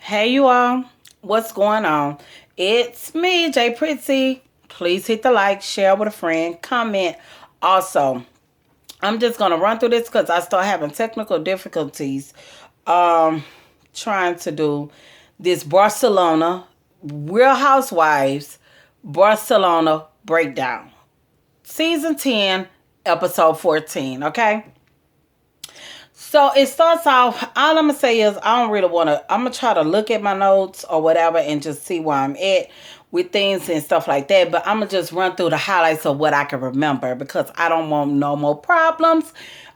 Hey you all, what's going on? It's me, Jay Pritzy. Please hit the like, share with a friend, comment. Also, I'm just gonna run through this because I start having technical difficulties um trying to do this Barcelona Real Housewives Barcelona breakdown. Season 10, episode 14, okay? So it starts off. All I'm gonna say is I don't really want to. I'm gonna try to look at my notes or whatever and just see where I'm at with things and stuff like that. But I'm gonna just run through the highlights of what I can remember because I don't want no more problems.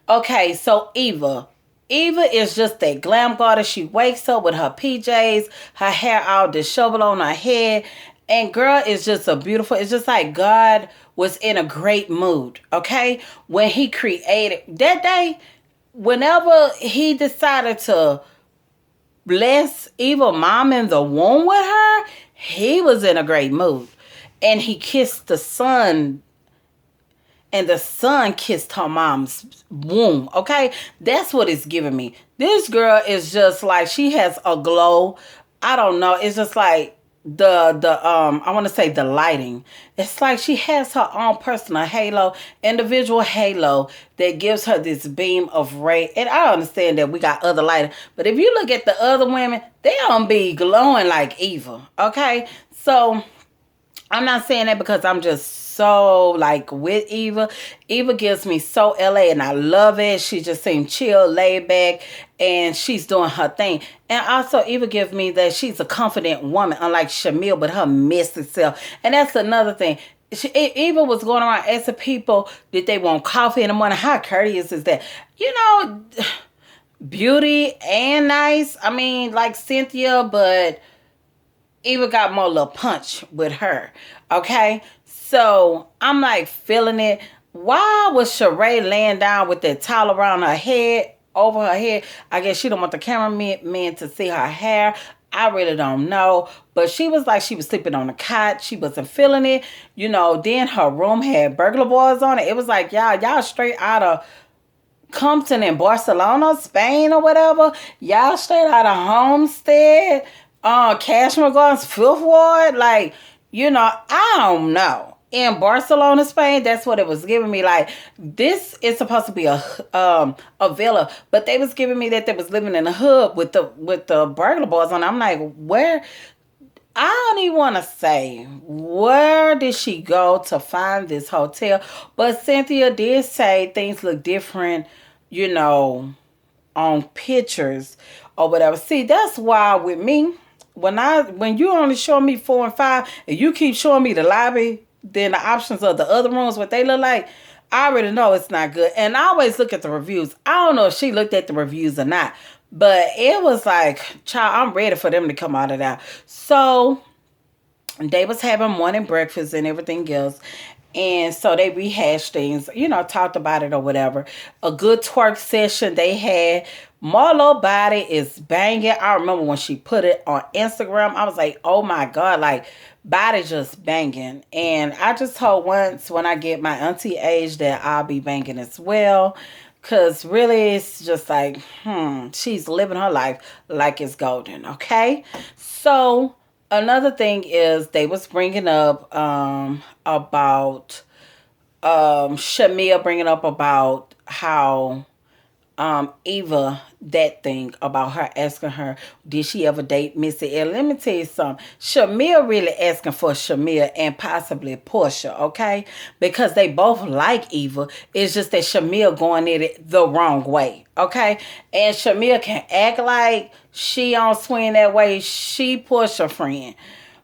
Okay, so Eva is just that glam goddess. She wakes up with her PJs, her hair all disheveled on her head, and girl is just a beautiful. It's just like God was in a great mood. Okay, when He created that day, whenever he decided to bless Eva mom in the womb with her, he was in a great mood. And he kissed the son, and the son kissed her mom's womb. Okay? That's what it's giving me. This girl is just like she has a glow. I don't know. It's just like the I want to say the lighting. It's like she has her own personal halo, individual halo that gives her this beam of ray. And I understand that we got other lighting, but if you look at the other women, they don't be glowing like Eva. Okay? So I'm not saying that because I'm just so like with Eva. Eva gives me so LA and I love it. She just seems chill, laid back, and she's doing her thing. And also Eva gives me that she's a confident woman, unlike Shamea, but her messy self. And that's another thing. Eva was going around asking people did they want coffee in the morning. How courteous is that? You know, beauty and nice. I mean, like Cynthia, but Eva got more little punch with her. Okay? So I'm like feeling it. Why was Sheree laying down with that towel around her head, over her head? I guess she don't want the cameraman to see her hair. I really don't know. But she was like she was sleeping on the cot. She wasn't feeling it. You know, then her room had burglar bars on it. It was like, y'all straight out of Compton in Barcelona, Spain or whatever. Y'all straight out of Homestead, Cashmere Gardens, Fifth Ward. Like, I don't know. In Barcelona, Spain, that's what it was giving me. Like, this is supposed to be a villa, but they was giving me that they was living in the hood with the burglar bars on. I'm like, where? I don't even want to say where did she go to find this hotel, but Cynthia did say things look different, you know, on pictures or whatever. See, that's why with me, when you only show me 4 and 5, and you keep showing me the lobby, then the options of the other rooms, what they look like, I already know it's not good. And I always look at the reviews. I don't know if she looked at the reviews or not, but it was like, child, I'm ready for them to come out of that. So they was having morning breakfast and everything else. And so they rehashed things, talked about it or whatever. A good twerk session they had. Marlo body is banging. I remember when she put it on Instagram, I was like, oh my God, like body just banging. And I just told once when I get my auntie age that I'll be banging as well. Cause really it's just like, she's living her life like it's golden, okay? So another thing is they was bringing up about Shamea bringing up about how Eva, that thing about her asking her, did she ever date Missy L? Let me tell you something. Shamea really asking for Shamea and possibly Porsha, okay? Because they both like Eva. It's just that Shamea going at it the wrong way, okay? And Shamea can act like she don't swing that way. She Porsha friend.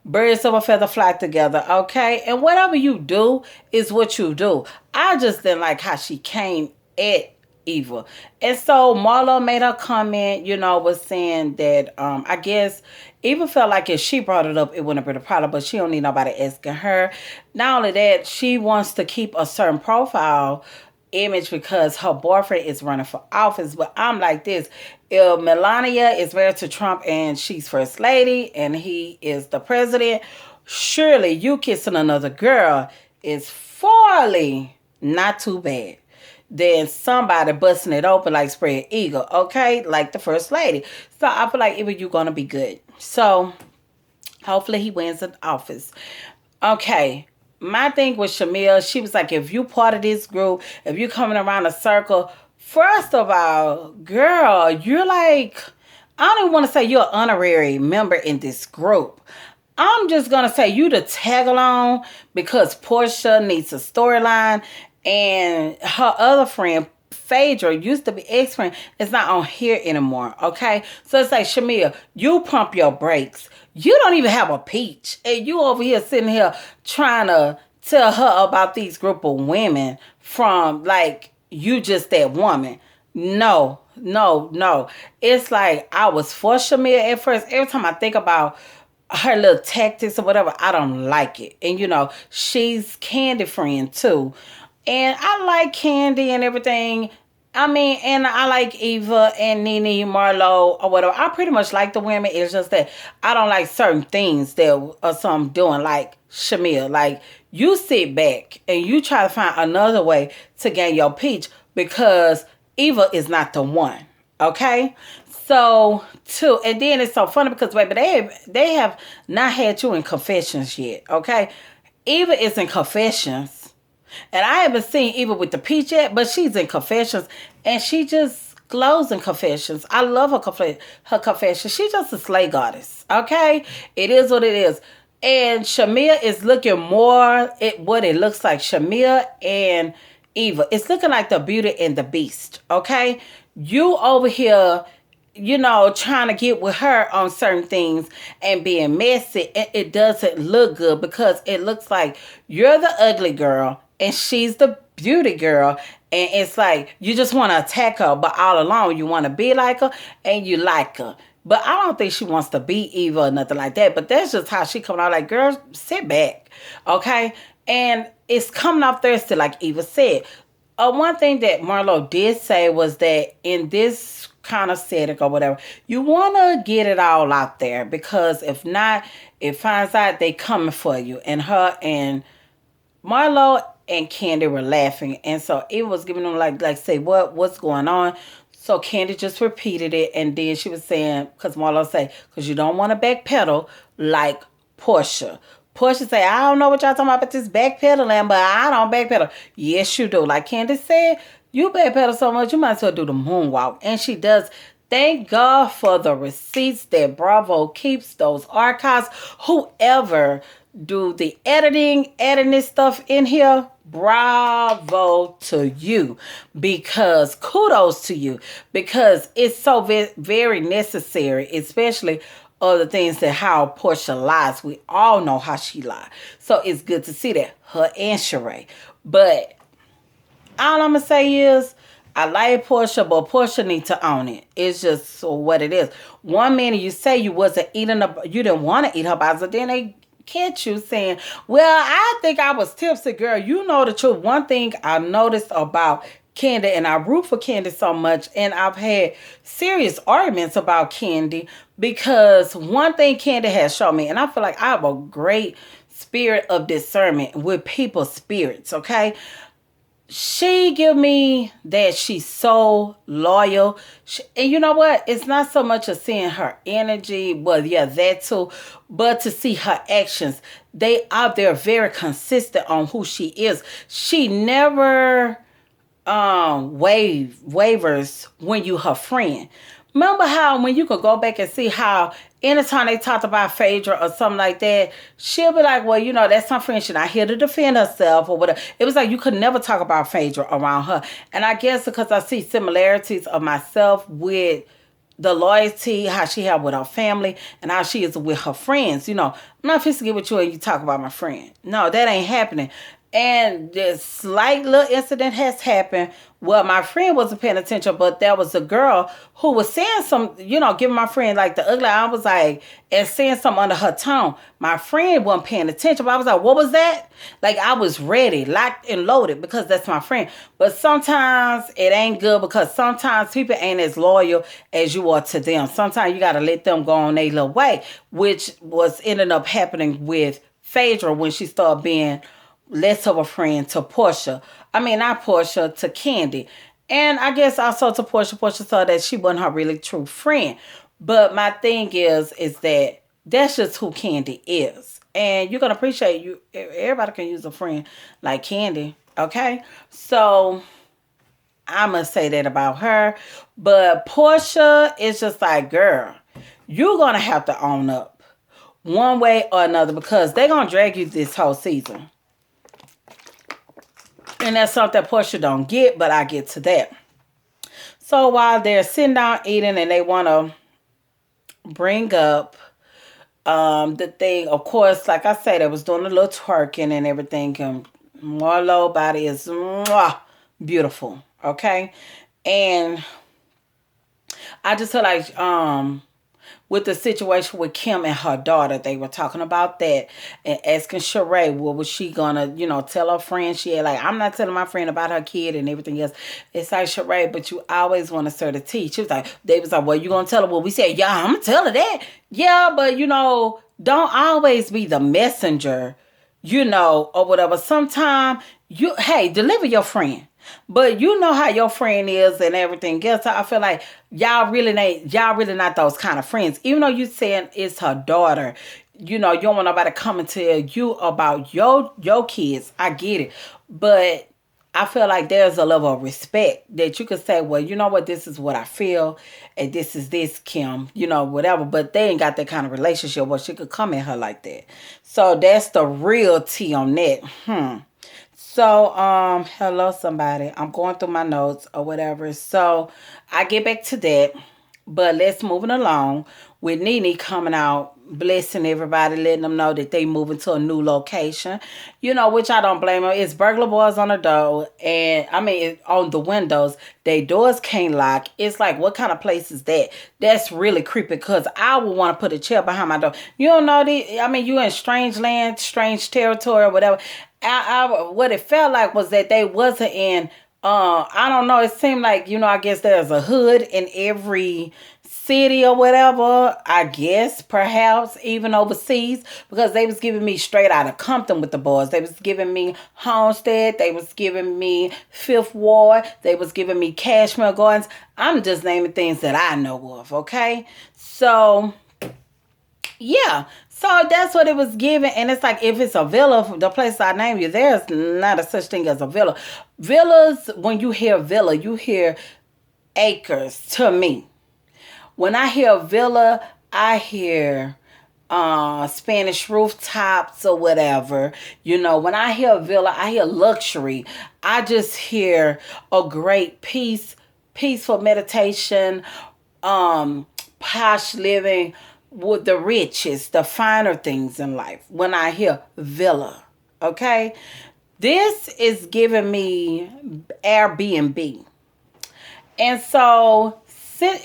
Birds of a feather flock together, okay? And whatever you do is what you do. I just didn't like how she came at Eva. And so Marlo made her comment, was saying that I guess Eva felt like if she brought it up, it wouldn't have been a problem, but she don't need nobody asking her. Not only that, she wants to keep a certain profile image because her boyfriend is running for office. But I'm like this. If Melania is married to Trump and she's first lady and he is the president, surely you kissing another girl is farly not too bad. than somebody busting it open like spread eagle, okay? Like the first lady. So I feel like Eva, you're gonna be good. So hopefully he wins the office. Okay. My thing with Shamea, she was like, if you part of this group, if you coming around a circle, first of all, girl, you're like, I don't even want to say you're an honorary member in this group. I'm just gonna say you to tag along because Porsha needs a storyline, and her other friend Phaedra used to be ex-friend is not on here anymore. Okay, so it's like Shamea, you pump your brakes. You don't even have a peach, and you over here sitting here trying to tell her about these group of women from like you just that woman. No, no, no. It's like I was for Shamea at first. Every time I think about her little tactics or whatever, I don't like it. And you know, she's Candy friend too. And I like Candy and everything. I mean, and I like Eva and NeNe, Marlo, or whatever. I pretty much like the women. It's just that I don't like certain things that some doing, like Shamea. Like, you sit back and you try to find another way to gain your peach because Eva is not the one. Okay? So, too, and then it's so funny because, baby, they have not had you in confessions yet, okay? Eva is in confessions, and I haven't seen Eva with the peach yet, but she's in confessions, and she just glows in confessions. I love her confessions. She's just a slay goddess, okay? It is what it is. And Shamea is looking more at what it looks like. Shamea and Eva. It's looking like the Beauty and the Beast, okay? You over here, you know, trying to get with her on certain things and being messy, and it doesn't look good because it looks like you're the ugly girl and she's the beauty girl, and it's like you just want to attack her, but all along you want to be like her and you like her. But I don't think she wants to be Eva or nothing like that, but that's just how she coming out like, girl, sit back, okay? And it's coming off thirsty like Eva said. One thing that Marlo did say was that in this kind of setting or whatever, you want to get it all out there because if not, it finds out they coming for you. And her and Marlo and Candy were laughing, and so it was giving them like say what's going on. So Candy just repeated it, and then she was saying, because Marlo say, because you don't want to backpedal like Porsha. Porsha say, I don't know what y'all talking about this backpedaling, but I don't backpedal. Yes, you do. Like Candy said, you backpedal so much, you might as well do the moonwalk. And she does. Thank God for the receipts that Bravo keeps, those archives. Whoever do the adding this stuff in here, bravo to you, because kudos to you, because it's so very necessary, especially other things that how Porsha lies. We all know how she lies, so it's good to see that, her and Sheree. But all I'm gonna say is, I like Porsha, but Porsha need to own it. It's just so what it is. One minute you say you wasn't eating, you didn't want to eat her box, but then they catch you saying, well, I think I was tipsy. Girl, you know the truth. One thing I noticed about Candy, and I root for Candy so much, and I've had serious arguments about Candy, because one thing Candy has shown me, and I feel like I have a great spirit of discernment with people's spirits, okay? She give me that she's so loyal. And you know what? It's not so much of seeing her energy, well, yeah, that too, but to see her actions. They're very consistent on who she is. She never wavers when you her friend. Remember how when you could go back and see how anytime they talked about Phaedra or something like that, she'll be like, well, you know, that's my friend. She's not here to defend herself or whatever. It was like you could never talk about Phaedra around her. And I guess because I see similarities of myself with the loyalty, how she have with her family, and how she is with her friends. You know, I'm not supposed to get with you and you talk about my friend. No, that ain't happening. And this slight little incident has happened. Well, my friend wasn't paying attention, but there was a girl who was saying some, you know, giving my friend like the ugly. I was like, and saying something under her tone. My friend wasn't paying attention, but I was like, what was that? Like, I was ready, locked and loaded, because that's my friend. But sometimes it ain't good, because sometimes people ain't as loyal as you are to them. Sometimes you got to let them go on their little way, which was ended up happening with Phaedra when she started being less of a friend to Porsha. I mean, not Porsha, to Candy. And I guess also to Porsha. Porsha saw that she wasn't her really true friend. But my thing is that that's just who Candy is. And you're gonna appreciate you. Everybody can use a friend like Candy. Okay? So I must say that about her. But Porsha is just like, girl, you're gonna have to own up one way or another because they're gonna drag you this whole season. And that's something that Porsha don't get, but I get to that. So while they're sitting down eating and they want to bring up the thing, of course, like I said, they was doing a little twerking and everything. And Marlo body is mwah, beautiful, okay? And I just feel like with the situation with Kim and her daughter, they were talking about that and asking Sheree, what was she gonna, tell her friend? She had like, I'm not telling my friend about her kid and everything else. It's like, Sheree, but you always want to serve the tea. She was like, they was like, well, you gonna tell her? Well, we said, yeah, I'm gonna tell her that. Yeah, but don't always be the messenger, or whatever. Sometimes hey, deliver your friend. But you know how your friend is and everything else. I feel like y'all really not those kind of friends. Even though you saying it's her daughter, you don't want nobody coming to tell you about your kids. I get it. But I feel like there's a level of respect that you could say, well, you know what, this is what I feel, and this is this, Kim, whatever. But they ain't got that kind of relationship where she could come at her like that. So that's the real tea on that. So, hello somebody. I'm going through my notes or whatever. So, I get back to that. But let's moving along with NeNe coming out, blessing everybody, letting them know that they moving to a new location. Which I don't blame them. It's burglar bars on the door. And, I mean, on the windows. They doors can't lock. It's like, what kind of place is that? That's really creepy because I would want to put a chair behind my door. You don't know, you in strange land, strange territory or whatever. What it felt like was that they wasn't in I don't know, it seemed like, I guess there's a hood in every city or whatever, I guess, perhaps even overseas, because they was giving me straight out of Compton with the boys. They was giving me Homestead, they was giving me Fifth Ward, they was giving me Cashmere Gardens. I'm just naming things that I know of, okay? So yeah, so that's what it was given. And it's like, if it's a villa, the place I name you, there's not a such thing as a villa. Villas, when you hear villa, you hear acres to me. When I hear villa, I hear Spanish rooftops or whatever. When I hear villa, I hear luxury. I just hear a great peaceful meditation, posh living, with the richest, the finer things in life. When I hear villa, okay? This is giving me Airbnb. And so,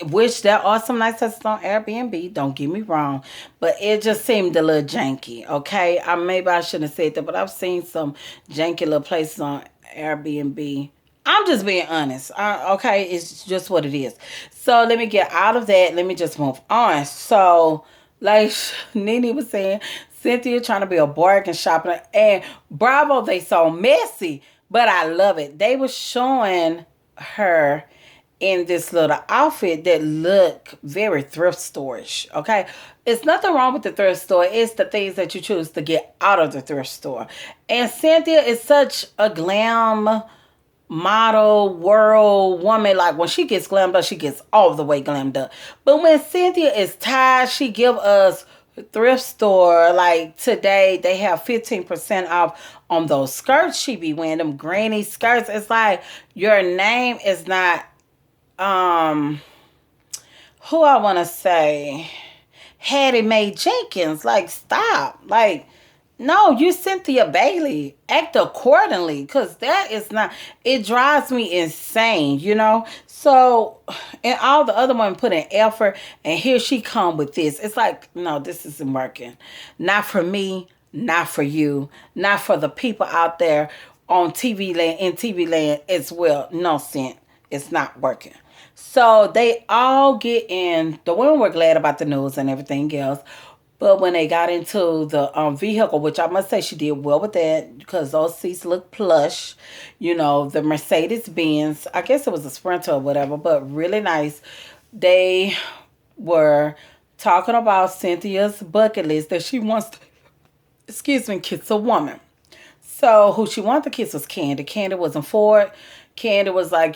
which there are some nice houses on Airbnb, don't get me wrong, but it just seemed a little janky, okay? Maybe I shouldn't have said that, but I've seen some janky little places on Airbnb. I'm just being honest. Okay, it's just what it is. So let me get out of that. Let me just move on. So, like NeNe was saying, Cynthia trying to be a bargain shopper. And bravo, they so messy. But I love it. They were showing her in this little outfit that look very thrift store-ish. Okay? It's nothing wrong with the thrift store. It's the things that you choose to get out of the thrift store. And Cynthia is such a glam model world woman. Like when she gets glammed up, she gets all the way glammed up. But when Cynthia is tired, she give us thrift store. Like today, they have 15% off on those skirts she be wearing, them granny skirts. It's like your name is not who I want to say, Hattie Mae Jenkins. Like, stop. Like, no, you Cynthia Bailey. Act accordingly, because that is not, it drives me insane, So, and all the other women put in effort, and here she come with this. It's like, no, this isn't working. Not for me, not for you, not for the people out there on TV land, in TV land as well. No, Cynth, it's not working. So they all get in. The women were glad about the news and everything else. But when they got into the vehicle, which I must say she did well with that because those seats look plush, the Mercedes Benz, I guess it was a Sprinter or whatever, but really nice. They were talking about Cynthia's bucket list that she wants to, excuse me, kiss a woman. So who she wanted to kiss was Candy. Candy wasn't for it. Candy was like,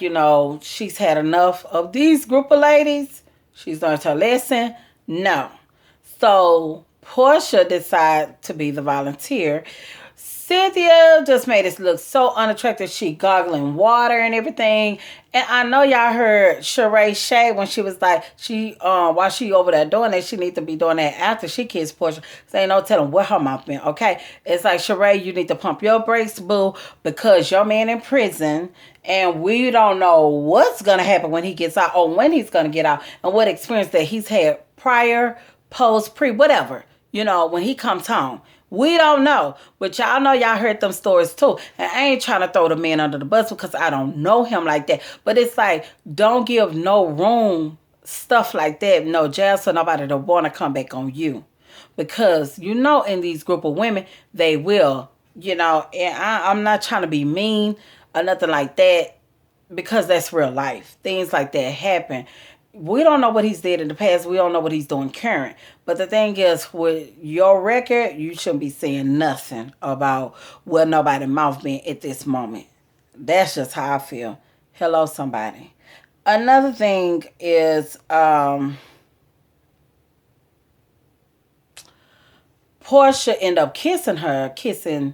she's had enough of these group of ladies. She's learned her lesson. No. So Porsha decided to be the volunteer. Cynthia just made it look so unattractive. She gargling water and everything. And I know y'all heard Sheree Shay when she was like, while she over there doing that, she need to be doing that after she kissed Porsha. So ain't no telling what her mouth been, okay? It's like, Sheree, you need to pump your brakes, boo, because your man in prison, and we don't know what's going to happen when he gets out or when he's going to get out and what experience that he's had prior, post, pre, whatever, when he comes home. We don't know. But y'all know y'all heard them stories too. And I ain't trying to throw the man under the bus because I don't know him like that. But it's like, don't give no room, stuff like that, no jail, so nobody to want to come back on you. Because, in these group of women, they will, and I'm not trying to be mean or nothing like that because that's real life. Things like that happen. We don't know what he's did in the past. We don't know what he's doing current. But the thing is, with your record, you shouldn't be saying nothing about what nobody mouth been at this moment. That's just how I feel. Hello, somebody. Another thing is Porsha ended up kissing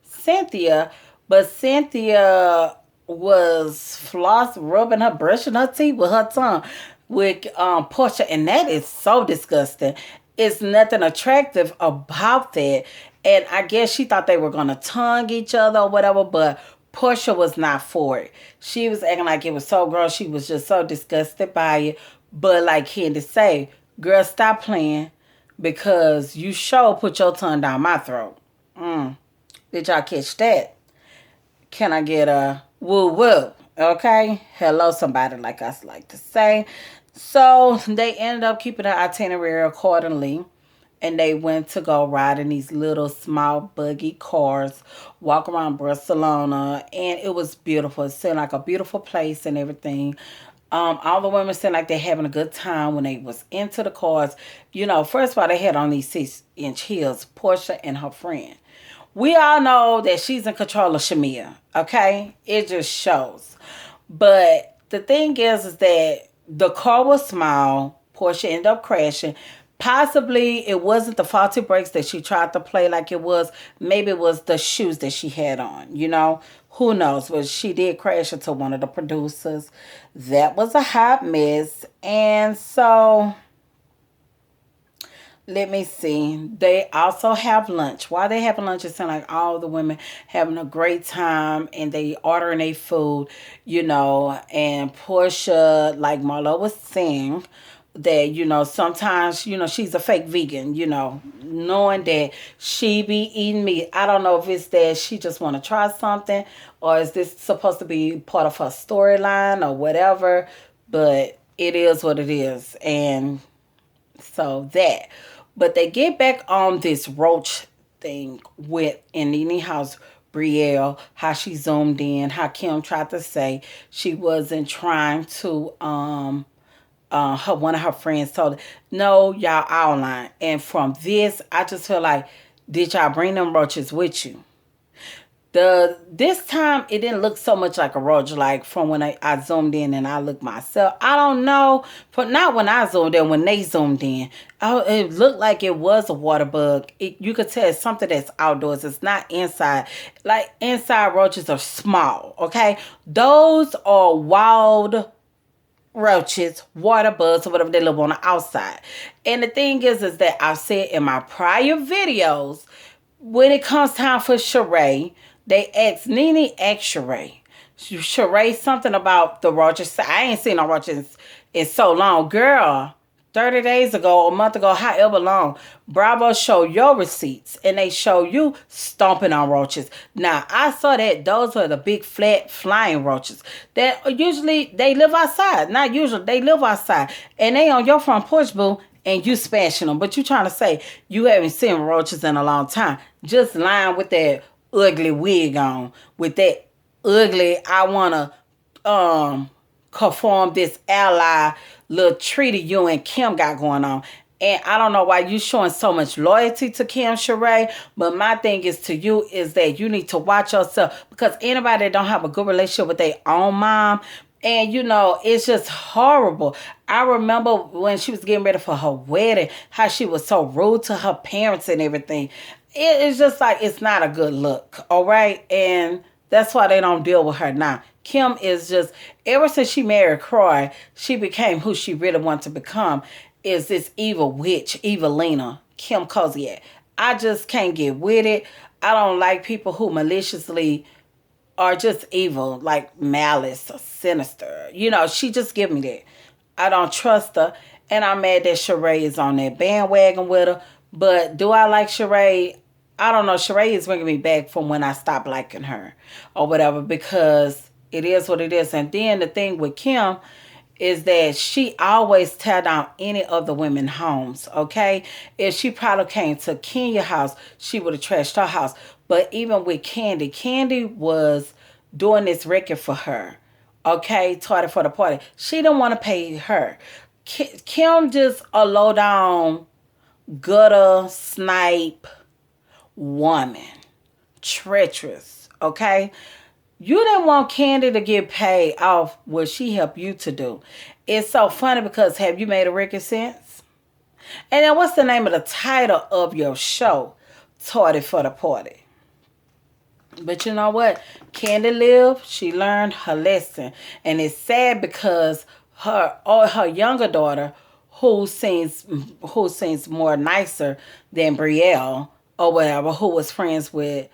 Cynthia, but Cynthia was rubbing her, brushing her teeth with her tongue with Porsha, and that is so disgusting. It's nothing attractive about that, and I guess she thought they were gonna tongue each other or whatever, but Porsha was not for it. She was acting like it was so gross. She was just so disgusted by it. But like Candy say, girl, stop playing because you sure put your tongue down my throat. Did y'all catch that? Can I get a woo woo? Okay. Hello, somebody, like I like to say. So they ended up keeping the itinerary accordingly. And they went to go ride in these little small buggy cars, walk around Barcelona, and it was beautiful. It seemed like a beautiful place and everything. All the women seemed like they're having a good time when they was into the cars. First of all, they had on these 6-inch heels, Porsha and her friend. We all know that she's in control of Shamea, okay? It just shows. But the thing is that the car was small. Porsha ended up crashing. Possibly it wasn't the faulty brakes that she tried to play like it was. Maybe it was the shoes that she had on, Who knows? But she did crash into one of the producers. That was a hot mess. And so, let me see. They also have lunch. While they having lunch, it sounds like all the women having a great time and they ordering their food, and Porsha, like Marlo was saying, that sometimes she's a fake vegan, knowing that she be eating meat. I don't know if it's that she just want to try something or is this supposed to be part of her storyline or whatever, but it is what it is. And so that, but they get back on this roach thing with in NeNe house. Brielle, how she zoomed in, how Kim tried to say she wasn't trying to one of her friends told her, no, y'all outline. And from this, I just feel like, did y'all bring them roaches with you? This time it didn't look so much like a roach, like from when I zoomed in and I looked myself. I don't know, but not when I zoomed in, when they zoomed in. It looked like it was a water bug. You could tell it's something that's outdoors. It's not inside. Like inside roaches are small, okay? Those are wild roaches, water bugs, or whatever they live on the outside. And the thing is that I've said in my prior videos, when it comes time for Sheree, they asked NeNe, asked Sheree something about the roaches. I ain't seen no roaches in so long. Girl, 30 days ago, a month ago, however long, Bravo show your receipts and they show you stomping on roaches. Now, I saw that those are the big flat flying roaches that usually they live outside. Not usually, they live outside. And they on your front porch, boo, and you smashing them, but you trying to say you haven't seen roaches in a long time. Just lying with that ugly wig on, with that ugly, I want to conform this ally little treaty you and Kim got going on. And I don't know why you showing so much loyalty to Kim Sheree, but my thing is to you is that you need to watch yourself, because anybody that don't have a good relationship with their own mom, and it's just horrible. I remember when she was getting ready for her wedding, how she was so rude to her parents and everything. It's just like, it's not a good look, all right? And that's why they don't deal with her now. Kim is just, ever since she married Croy, she became who she really wanted to become, is this evil witch, Evelina, Kim Kodiak. I just can't get with it. I don't like people who maliciously are just evil, like malice or sinister. She just give me that. I don't trust her, and I'm mad that Sheree is on that bandwagon with her. But do I like Sheree? I don't know. Sheree is bringing me back from when I stopped liking her or whatever, because it is what it is. And then the thing with Kim is that she always tear down any of the women homes, okay? If she probably came to Kenya's house, she would have trashed her house. But even with Candy was doing this record for her, okay? Tardy for the party. She didn't want to pay her. Kim just a low down, gutter, snipe woman. Treacherous, okay? You didn't want Candy to get paid off what she helped you to do. It's so funny because have you made a record since? And then what's the name of the title of your show? Tardy for the Party. But you know what? Candy lived. She learned her lesson. And it's sad because her younger daughter, who seems more nicer than Brielle or whatever, who was friends with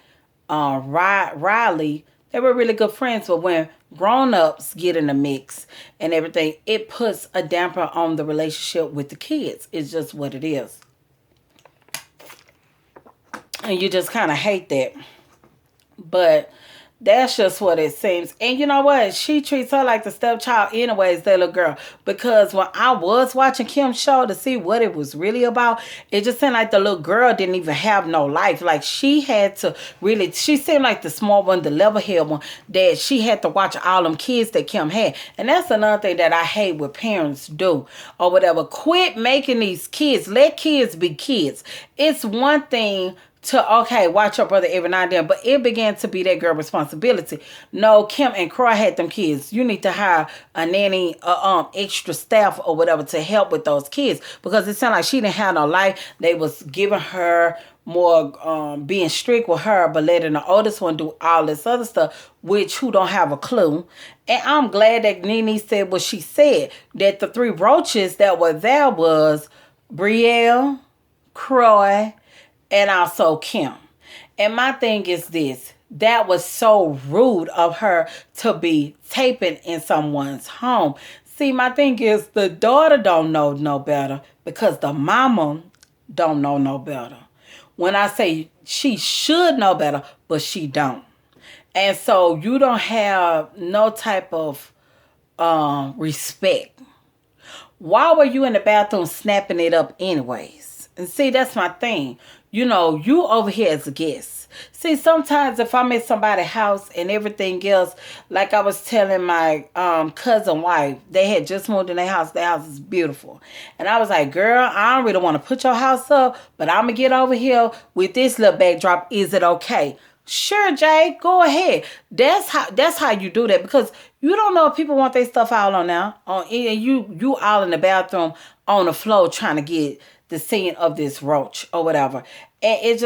Riley. They were really good friends, but when grown-ups get in the mix and everything, it puts a damper on the relationship with the kids. It's just what it is. And you just kind of hate that. But that's just what it seems. And you know what? She treats her like the stepchild anyways, that little girl. Because when I was watching Kim's show to see what it was really about, it just seemed like the little girl didn't even have no life. Like she had to really, she seemed like the small one, the level-headed one, that she had to watch all them kids that Kim had. And that's another thing that I hate what parents do or whatever. Quit making these kids. Let kids be kids. It's one thing to, okay, watch your brother every now and then, but it began to be that girl responsibility. No, Kim and Croy had them kids. You need to hire a nanny, extra staff or whatever to help with those kids, because it sounded like she didn't have no life. They was giving her more, being strict with her, but letting the oldest one do all this other stuff, which who don't have a clue. And I'm glad that NeNe said what she said, that the three roaches that were there was Brielle, Croy, and also Kim. And my thing is this. That was so rude of her to be taping in someone's home. See, my thing is the daughter don't know no better because the mama don't know no better. When I say she should know better, but she don't. And so you don't have no type of respect. Why were you in the bathroom snapping it up anyways? And see, that's my thing. You over here as a guest. See, sometimes if I'm at somebody's house and everything else, like I was telling my cousin wife, they had just moved in their house. Their house is beautiful. And I was like, girl, I don't really want to put your house up, but I'm going to get over here with this little backdrop. Is it okay? Sure, Jay, go ahead. That's how you do that, because you don't know if people want their stuff out on now. And you all in the bathroom on the floor trying to get the scene of this roach or whatever. And it's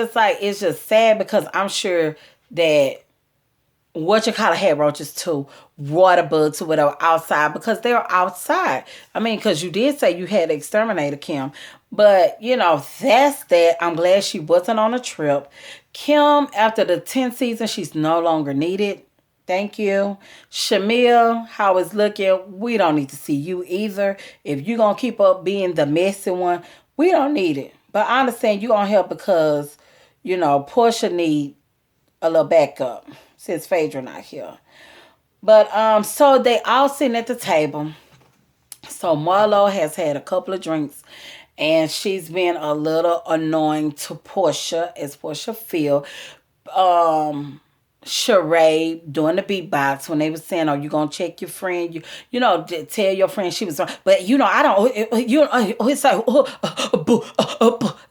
just sad, because I'm sure that had roaches too, waterbugs or whatever outside, because they're outside. I mean, because you did say you had exterminated Kim. But, that's that. I'm glad she wasn't on a trip. Kim, after the 10th season, she's no longer needed. Thank you. Shamea, how it's looking, we don't need to see you either. If you're going to keep up being the messy one, we don't need it. But I understand you're going to help because, Porsha need a little backup since Phaedra not here. But so they all sitting at the table. So Marlo has had a couple of drinks. and she's been a little annoying to Porsha, as Porsha feel. Um, Sheree doing the beatbox when they was saying, "Oh, you gonna check your friend? Tell your friend she was wrong." But I don't. It's like,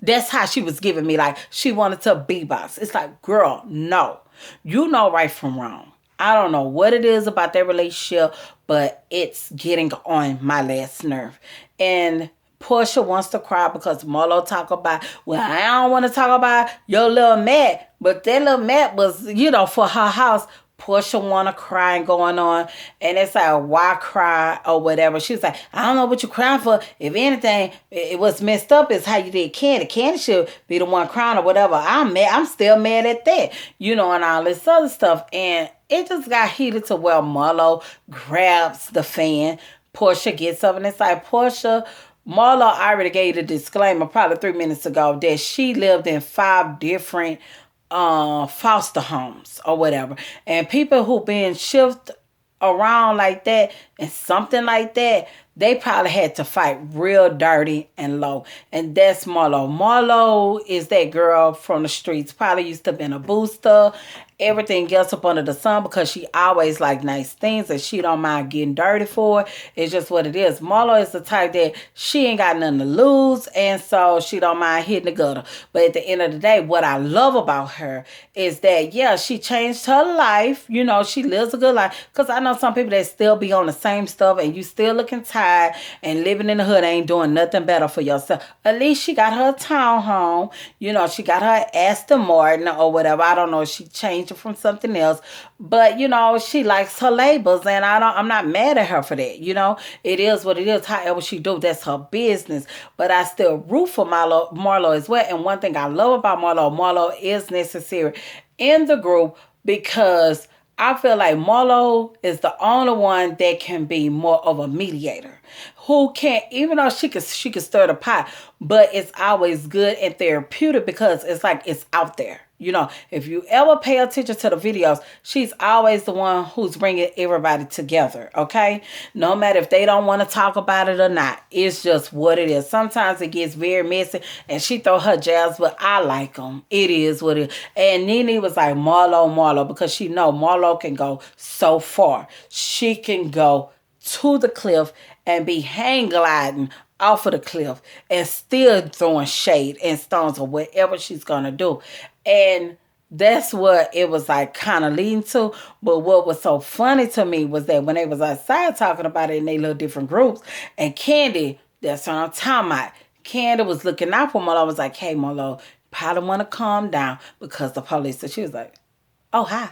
that's how she was giving me. Like she wanted to beatbox. It's like, girl, no, you know right from wrong. I don't know what it is about their relationship, but it's getting on my last nerve. And Portia wants to cry because Marlo talk about, well, I don't want to talk about your little Matt, but that little Matt was, for her house. Portia want to cry and going on, and it's like, why cry or whatever. She was like, I don't know what you're crying for. If anything, it was messed up is how you did Candy. Candy should be the one crying or whatever. I'm mad. I'm still mad at that, and all this other stuff. And it just got heated to where Marlo grabs the fan. Portia gets up and it's like, Portia, Marlo already gave the disclaimer probably 3 minutes ago that she lived in 5 different foster homes or whatever. And people who been shifted around like that and something like that, they probably had to fight real dirty and low. And that's Marlo. Marlo is that girl from the streets. Probably used to been a booster. Everything else up under the sun because she always like nice things and she don't mind getting dirty for it. It's just what it is. Marlo is the type that she ain't got nothing to lose and so she don't mind hitting the gutter. But at the end of the day, what I love about her is that, yeah, she changed her life. She lives a good life. Because I know some people that still be on the same stuff and you still looking tired and living in the hood ain't doing nothing better for yourself. At least she got her townhome. She got her Aston Martin or whatever. I don't know if she changed from something else, but she likes her labels and I'm not mad at her for that. It is what it is. However she do, that's her business. But I still root for Marlo as well. And one thing I love about Marlo is necessary in the group because I feel like Marlo is the only one that can be more of a mediator. Who can't, even though she could stir the pot, but it's always good and therapeutic because it's like it's out there. If you ever pay attention to the videos, she's always the one who's bringing everybody together, okay? No matter if they don't want to talk about it or not. It's just what it is. Sometimes it gets very messy, and she throw her jabs, but I like them. It is what it is. And NeNe was like, Marlo, because she know Marlo can go so far. She can go to the cliff and be hang gliding off of the cliff and still throwing shade and stones or whatever she's going to do. And that's what it was like kind of leading to. But what was so funny to me was that when they was outside talking about it in their little different groups, and Candy, that's what I'm talking about. Candy was looking out for Marlo. I was like, hey, Marlo, probably want to calm down because the police. So she was like, oh, hi.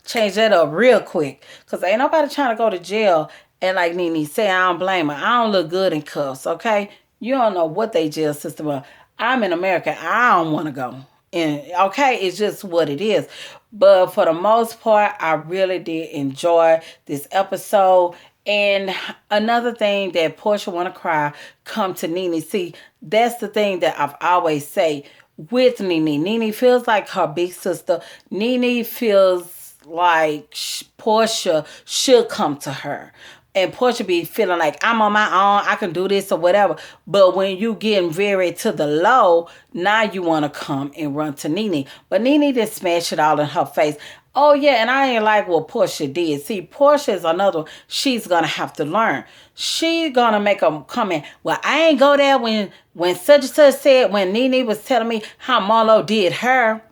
Change that up real quick. Because ain't nobody trying to go to jail. And like NeNe said, I don't blame her. I don't look good in cuffs, okay? You don't know what they jail system are. I'm in America. I don't want to go. And okay, it's just what it is. But for the most part, I really did enjoy this episode. And another thing that Porsha want to cry, come to NeNe. See, that's the thing that I've always say with NeNe. NeNe feels like her big sister. NeNe feels like Porsha should come to her. And Porsha be feeling like, I'm on my own, I can do this or whatever. But when you getting very to the low, now you want to come and run to NeNe. But NeNe just smash it all in her face. Oh, yeah, and I ain't like what Porsha did. See, Porsha is another one she's going to have to learn. She's going to make a comment. Well, I ain't go there when such and such said, when NeNe was telling me how Marlo did her.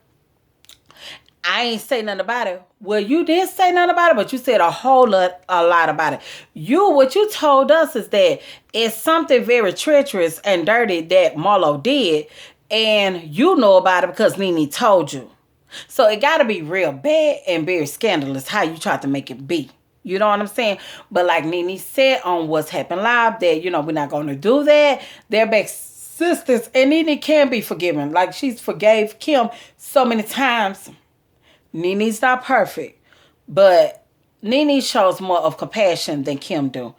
I ain't say nothing about it. Well, you did say nothing about it, but you said a lot about it. What you told us is that it's something very treacherous and dirty that Marlo did, and you know about it because NeNe told you. So it got to be real bad and very scandalous how you tried to make it be. You know what I'm saying? But like NeNe said on What's Happened Live, that, we're not going to do that. They're back sisters, and NeNe can be forgiven. Like she's forgave Kim so many times. NeNe's not perfect, but NeNe shows more of compassion than Kim do.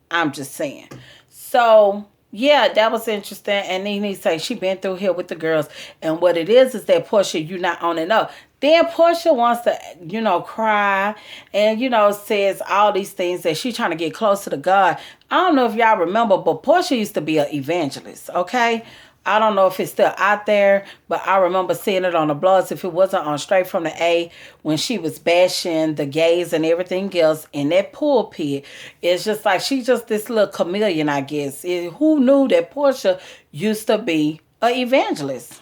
I'm just saying. So Yeah, that was interesting. And NeNe say she been through here with the girls. And what it is that Porsha, you not owning up. Then Porsha wants to, cry and, says all these things that she trying to get closer to God. I don't know if y'all remember, but Porsha used to be an evangelist, okay? I don't know if it's still out there, but I remember seeing it on the blogs. If it wasn't on Straight from the A, when she was bashing the gays and everything else in that pulpit, it's just like she just this little chameleon, I guess. Who knew that Portia used to be an evangelist?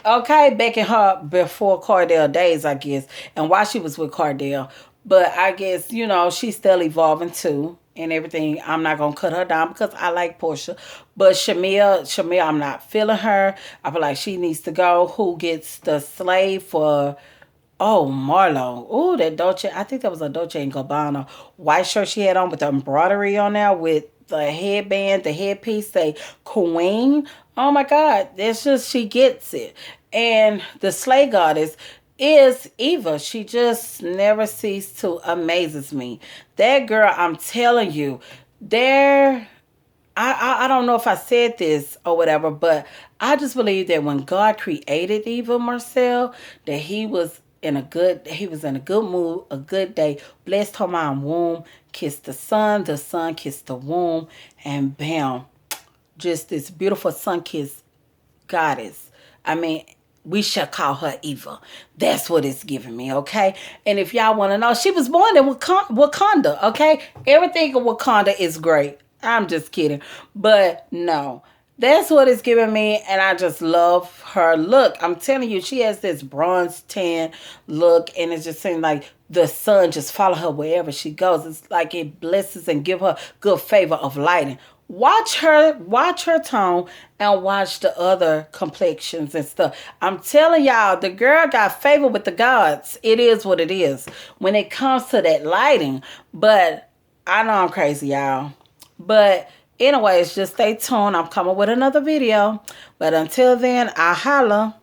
Okay, back in her before Cardell days, I guess, and while she was with Cardell. But I guess, she's still evolving too and everything. I'm not gonna cut her down because I like Portia. But Shamea, I'm not feeling her. I feel like she needs to go. Who gets the slave for Marlo. Oh, that Dolce. I think that was a Dolce and Gabbana white shirt she had on with the embroidery on there with the headband, the headpiece, say Queen. Oh my God. It's just, she gets it. And the Slay Goddess is Eva. She just never ceases to amazes me. That girl, I'm telling you, there. I don't know if I said this or whatever, but I just believe that when God created Eva Marcille, that he was in a good mood, a good day, blessed her mom womb, kissed the son kissed the womb, and bam, just this beautiful sun kiss goddess. I mean, we shall call her Eva. That's what it's giving me, okay? And if y'all want to know, she was born in Wakanda, okay? Everything in Wakanda is great. I'm just kidding. But no, that's what it's giving me. And I just love her look. I'm telling you, she has this bronze tan look. And it just seems like the sun just follow her wherever she goes. It's like it blesses and give her good favor of lighting. Watch her tone and watch the other complexions and stuff. I'm telling y'all, the girl got favor with the gods. It is what it is when it comes to that lighting. But I know I'm crazy, y'all. But anyways, just stay tuned. I'm coming with another video. But until then, I holla.